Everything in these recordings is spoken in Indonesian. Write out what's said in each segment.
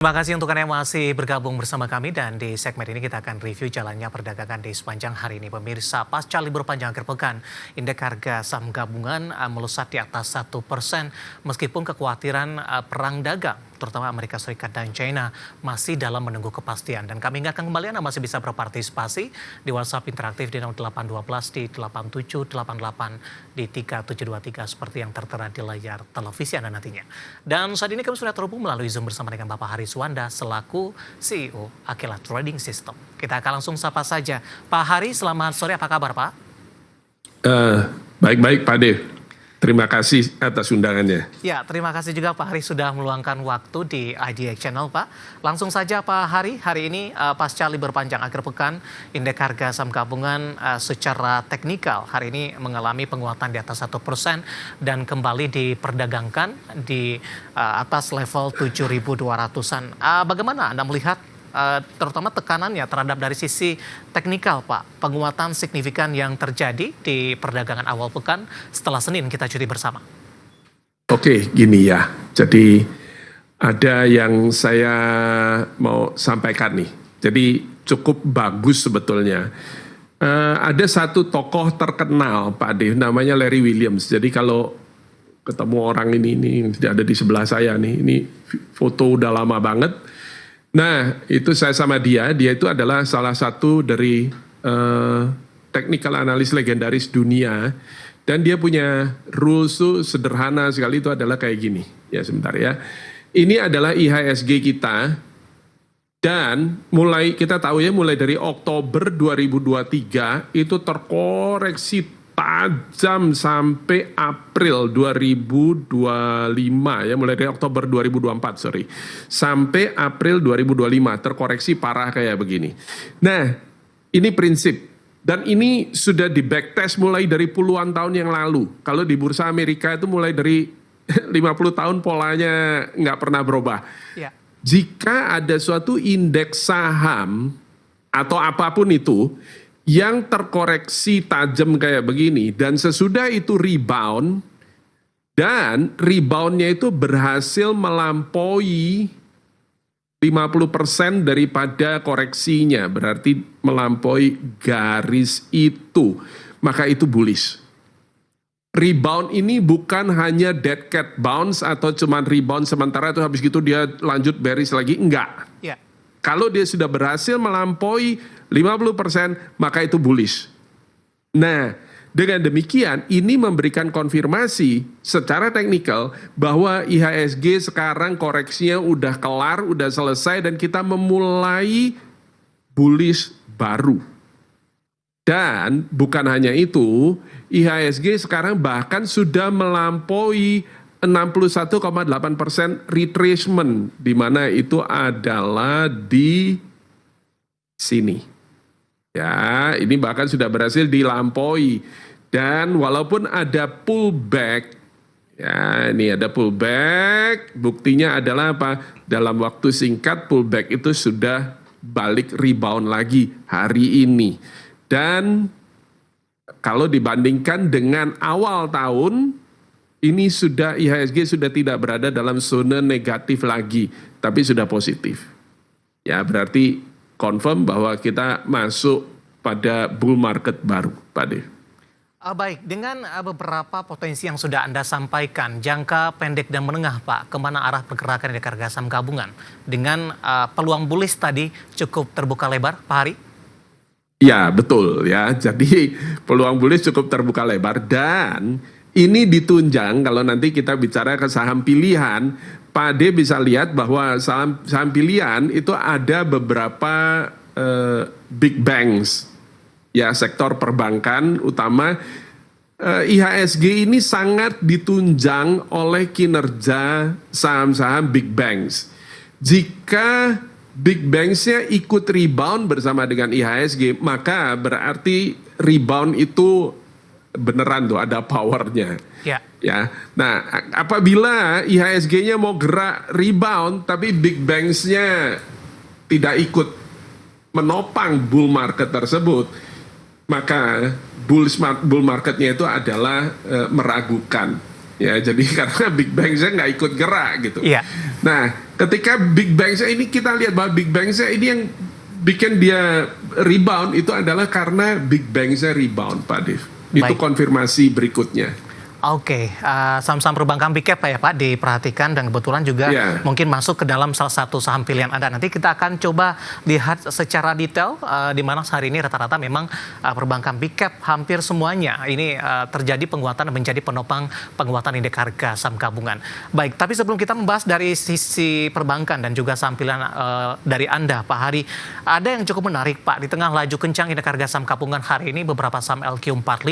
Terima kasih untuk Anda yang masih bergabung bersama kami dan di segmen ini kita akan review jalannya perdagangan di sepanjang hari ini. Pemirsa, pasca libur panjang akhir pekan, indeks harga saham gabungan melesat di atas 1% meskipun kekhawatiran perang dagang terutama Amerika Serikat dan China masih dalam menunggu kepastian. Dan kami ingatkan kembali Anda masih bisa berpartisipasi di WhatsApp interaktif di 0812 di 8788 di 3723 seperti yang tertera di layar televisi Anda nantinya. Dan saat ini kami sudah terhubung melalui Zoom bersama dengan Bapak Hari Suwanda selaku CEO Akela Trading System. Kita akan langsung sapa saja. Pak Hari, selamat sore, apa kabar Pak? Baik-baik Pak Dev. Terima kasih atas undangannya. Ya, terima kasih juga Pak Hari sudah meluangkan waktu di IDX Channel Pak. Langsung saja Pak Hari, hari ini pasca libur panjang akhir pekan, indeks harga saham gabungan secara teknikal hari ini mengalami penguatan di atas 1% dan kembali diperdagangkan di atas level 7.200-an. Bagaimana Anda melihat terutama tekanannya terhadap dari sisi teknikal Pak, penguatan signifikan yang terjadi di perdagangan awal pekan setelah Senin kita cuti bersama? Oke, gini ya, jadi ada yang saya mau sampaikan nih, jadi cukup bagus sebetulnya. Ada satu tokoh terkenal Pak Dev, namanya Larry Williams. Jadi kalau ketemu orang ini ada di sebelah saya nih, ini foto udah lama banget. Nah, itu saya sama dia itu adalah salah satu dari technical analis legendaris dunia. Dan dia punya rules tuh sederhana sekali, itu adalah kayak gini. Ya sebentar ya. Ini adalah IHSG kita. Dan kita tahu ya mulai dari Oktober 2023 itu terkoreksi tajam sampai April 2025 ya, mulai dari Oktober 2024 sampai April 2025 terkoreksi parah kayak begini. Nah, ini prinsip dan ini sudah di backtest mulai dari puluhan tahun yang lalu. Kalau di bursa Amerika itu mulai dari 50 tahun polanya nggak pernah berubah. Ya. Jika ada suatu indeks saham atau apapun itu yang terkoreksi tajam kayak begini dan sesudah itu rebound dan reboundnya itu berhasil melampaui 50% daripada koreksinya, berarti melampaui garis itu, maka itu bullish. Rebound ini bukan hanya dead cat bounce atau cuman rebound sementara itu habis gitu dia lanjut bearish lagi, enggak. Yeah. Kalau dia sudah berhasil melampaui 50%, maka itu bullish. Nah, dengan demikian ini memberikan konfirmasi secara teknikal bahwa IHSG sekarang koreksinya udah kelar, udah selesai dan kita memulai bullish baru. Dan bukan hanya itu, IHSG sekarang bahkan sudah melampaui 61,8% retracement, di mana itu adalah di sini. Ya, ini bahkan sudah berhasil dilampaui. Dan walaupun ada pullback, ya ini ada pullback, buktinya adalah apa? Dalam waktu singkat pullback itu sudah balik rebound lagi hari ini. Dan kalau dibandingkan dengan awal tahun, ini sudah IHSG sudah tidak berada dalam zona negatif lagi, tapi sudah positif. Ya, berarti confirm bahwa kita masuk pada bull market baru, Pak Dev. Baik, dengan beberapa potensi yang sudah Anda sampaikan, jangka pendek dan menengah Pak, kemana arah pergerakan indeks harga saham gabungan? Dengan peluang bullish tadi cukup terbuka lebar, Pak Hari? Ya, betul ya. Jadi peluang bullish cukup terbuka lebar dan ini ditunjang kalau nanti kita bicara ke saham pilihan, Pak D bisa lihat bahwa saham pilihan itu ada beberapa big banks, ya sektor perbankan utama. IHSG ini sangat ditunjang oleh kinerja saham-saham big banks. Jika big banks-nya ikut rebound bersama dengan IHSG, maka berarti rebound itu beneran tuh ada powernya. Ya. Ya. Nah, apabila IHSG-nya mau gerak rebound tapi big banks-nya tidak ikut menopang bull market tersebut, maka bull market-nya itu adalah meragukan. Ya, jadi karena big banks-nya nggak ikut gerak gitu. Ya. Nah, ketika Big Bang saya ini kita lihat bahwa Big Bang saya ini yang bikin dia rebound itu adalah karena Big Bang saya rebound, Pak Dev. Itu Baik. konfirmasi berikutnya. Oke, saham-saham perbankan big cap ya Pak diperhatikan dan kebetulan juga mungkin masuk ke dalam salah satu saham pilihan Anda. Nanti kita akan coba lihat secara detail di mana hari ini rata-rata memang perbankan big cap hampir semuanya ini terjadi penguatan dan menjadi penopang penguatan indeks harga saham gabungan. Baik, tapi sebelum kita membahas dari sisi perbankan dan juga saham pilihan dari Anda Pak Hari, ada yang cukup menarik Pak. Di tengah laju kencang indeks harga saham gabungan hari ini beberapa saham LQ45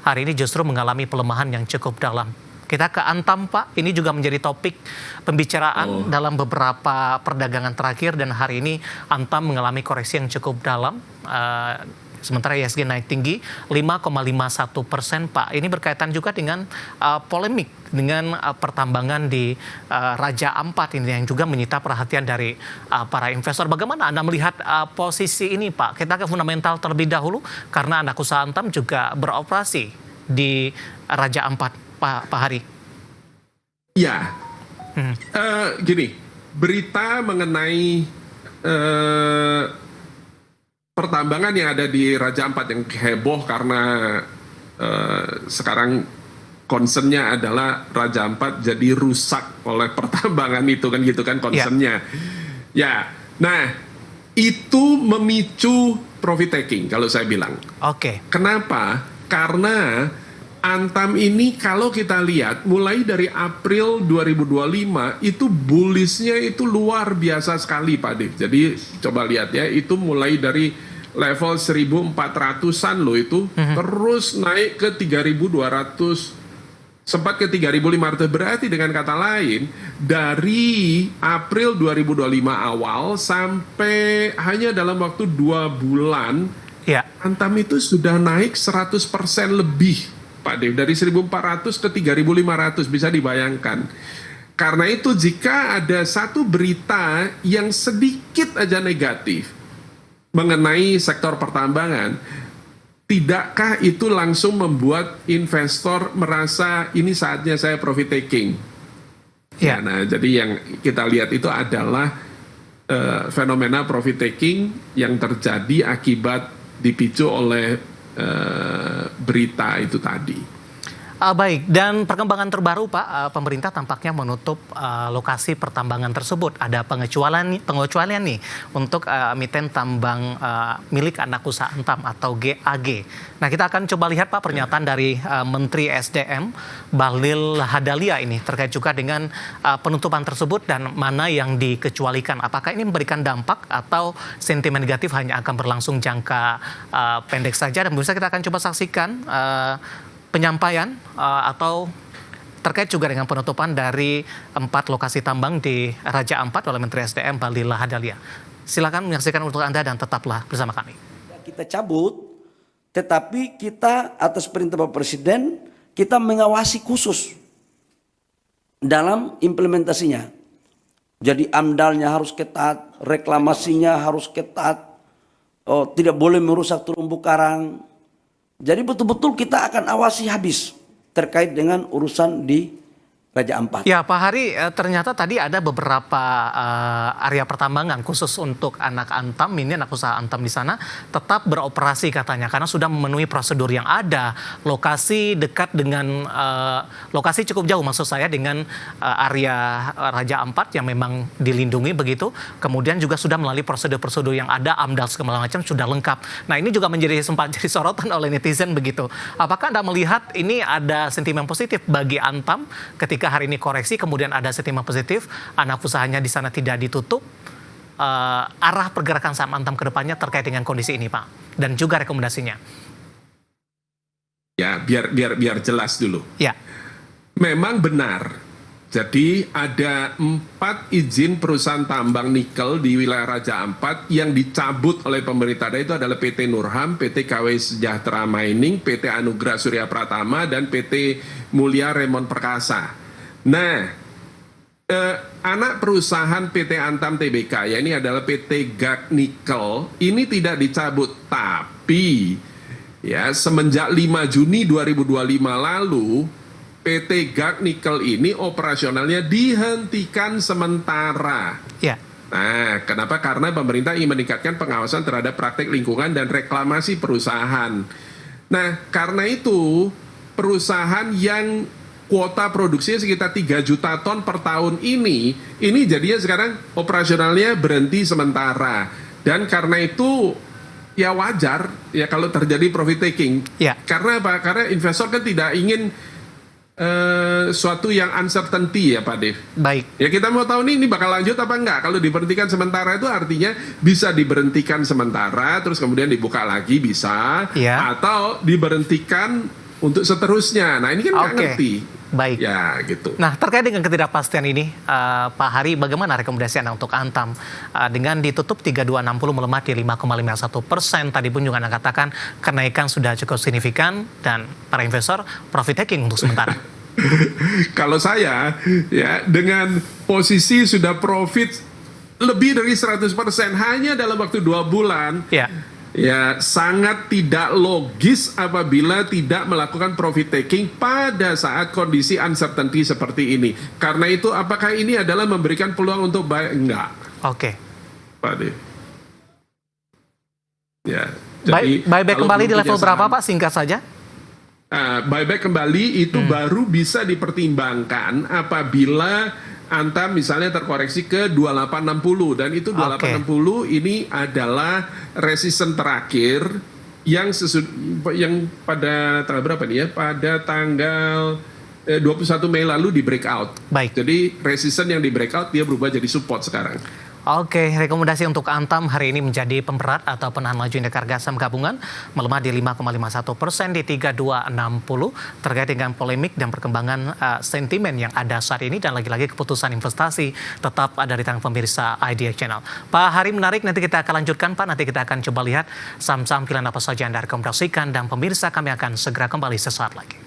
hari ini justru mengalami pelemahan yang cukup dalam. Kita ke Antam Pak, ini juga menjadi topik pembicaraan dalam beberapa perdagangan terakhir dan hari ini Antam mengalami koreksi yang cukup dalam. Sementara ISG naik tinggi 5,51% Pak. Ini berkaitan juga dengan polemik dengan pertambangan di Raja Ampat ini yang juga menyita perhatian dari para investor. Bagaimana Anda melihat posisi ini Pak? Kita ke fundamental terlebih dahulu karena anak usaha Antam juga beroperasi di Raja Ampat, Pak Hari. Ya, gini, berita mengenai pertambangan yang ada di Raja Ampat yang heboh karena sekarang concernnya adalah Raja Ampat jadi rusak oleh pertambangan itu kan gitu kan concernnya. Ya, nah itu memicu profit taking kalau saya bilang. Oke. Kenapa? Karena Antam ini kalau kita lihat mulai dari April 2025 itu bullishnya itu luar biasa sekali Pak Dev. Jadi coba lihat ya, itu mulai dari level 1400-an loh itu terus naik ke 3200, sempat ke 3500. Berarti dengan kata lain dari April 2025 awal sampai hanya dalam waktu 2 bulan Antam itu sudah naik 100% lebih Pak Dev, dari 1.400 ke 3.500, bisa dibayangkan. Karena itu jika ada satu berita yang sedikit aja negatif mengenai sektor pertambangan, tidakkah itu langsung membuat investor merasa ini saatnya saya profit taking? Nah, jadi yang kita lihat itu adalah fenomena profit taking yang terjadi akibat dipicu oleh berita itu tadi. Baik, dan perkembangan terbaru Pak, pemerintah tampaknya menutup lokasi pertambangan tersebut. Ada pengecualian nih untuk emiten tambang milik anak usaha Antam atau GAG. Nah, kita akan coba lihat Pak pernyataan dari Menteri SDM Bahlil Lahadalia ini terkait juga dengan penutupan tersebut dan mana yang dikecualikan. Apakah ini memberikan dampak atau sentimen negatif hanya akan berlangsung jangka pendek saja? Dan bisa kita akan coba saksikan penyampaian atau terkait juga dengan penutupan dari 4 lokasi tambang di Raja Ampat oleh Menteri SDM Bahlil Lahadalia. Silakan menyaksikan untuk Anda dan tetaplah bersama kami. Kita cabut, tetapi kita atas perintah Bapak Presiden, kita mengawasi khusus dalam implementasinya. Jadi amdalnya harus ketat, reklamasinya harus ketat, tidak boleh merusak terumbu karang. Jadi betul-betul kita akan awasi habis terkait dengan urusan di Raja Ampat. Ya Pak Hari, ternyata tadi ada beberapa area pertambangan khusus untuk anak Antam, ini anak usaha Antam di sana tetap beroperasi katanya karena sudah memenuhi prosedur yang ada. Lokasi dekat dengan lokasi cukup jauh maksud saya dengan area Raja Ampat yang memang dilindungi begitu. Kemudian juga sudah melalui prosedur-prosedur yang ada, AMDAL segala macam sudah lengkap. Nah ini juga sempat jadi sorotan oleh netizen begitu. Apakah Anda melihat ini ada sentimen positif bagi Antam ketika hari ini koreksi, kemudian ada sentimen positif, anak usahanya di sana tidak ditutup, arah pergerakan saham Antam ke depannya terkait dengan kondisi ini Pak, dan juga rekomendasinya? Ya, biar jelas dulu. Ya. Memang benar. Jadi ada 4 izin perusahaan tambang nikel di wilayah Raja Ampat yang dicabut oleh pemerintah. Itu adalah PT Nurham, PT KW Sejahtera Mining, PT Anugrah Surya Pratama, dan PT Mulia Remon Perkasa. Nah, anak perusahaan PT Antam Tbk, ya ini adalah PT GAG Nikel, ini tidak dicabut, tapi ya semenjak 5 Juni 2025 lalu PT GAC Nikel ini operasionalnya dihentikan sementara. Ya. Nah, kenapa? Karena pemerintah ingin meningkatkan pengawasan terhadap praktek lingkungan dan reklamasi perusahaan. Nah, karena itu perusahaan yang kuota produksinya sekitar 3 juta ton per tahun ini jadinya sekarang operasionalnya berhenti sementara. Dan karena itu ya wajar ya kalau terjadi profit taking. Ya. Karena apa? Karena investor kan tidak ingin suatu yang uncertainty ya Pak Dev. Baik. Ya kita mau tahu nih ini bakal lanjut apa enggak. Kalau diberhentikan sementara itu artinya bisa diberhentikan sementara terus kemudian dibuka lagi bisa. Ya. Atau diberhentikan untuk seterusnya. Nah ini kan nggak Oke. ngerti. Baik. Ya gitu. Nah, terkait dengan ketidakpastian ini, Pak Hari, bagaimana rekomendasi Anda untuk Antam dengan ditutup 3260 melemah di 5,51%? Tadi pun juga Anda katakan kenaikan sudah cukup signifikan dan para investor profit taking untuk sementara. Kalau saya ya dengan posisi sudah profit lebih dari 100% hanya dalam waktu 2 bulan. Ya. Ya, sangat tidak logis apabila tidak melakukan profit taking pada saat kondisi uncertainty seperti ini. Karena itu, apakah ini adalah memberikan peluang untuk buy? Enggak, Oke. Pak De. Ya, Buyback kalau kembali di belum level punya berapa, saham, Pak? Singkat saja. Buyback kembali itu baru bisa dipertimbangkan apabila Antam misalnya terkoreksi ke 2860 dan itu 2860 ini adalah resisten terakhir yang pada tanggal berapa nih ya? Pada tanggal 21 Mei lalu di breakout. Baik. Jadi resisten yang di breakout dia berubah jadi support sekarang. Oke, rekomendasi untuk Antam hari ini menjadi pemberat atau penahan laju indeks harga saham gabungan melemah di 5,51% di 3260 terkait dengan polemik dan perkembangan sentimen yang ada saat ini dan lagi-lagi keputusan investasi tetap ada di tangan pemirsa IDX Channel. Pak Hari menarik, nanti kita akan lanjutkan Pak, nanti kita akan coba lihat saham-saham pilihan apa saja yang Anda rekomendasikan dan pemirsa kami akan segera kembali sesaat lagi.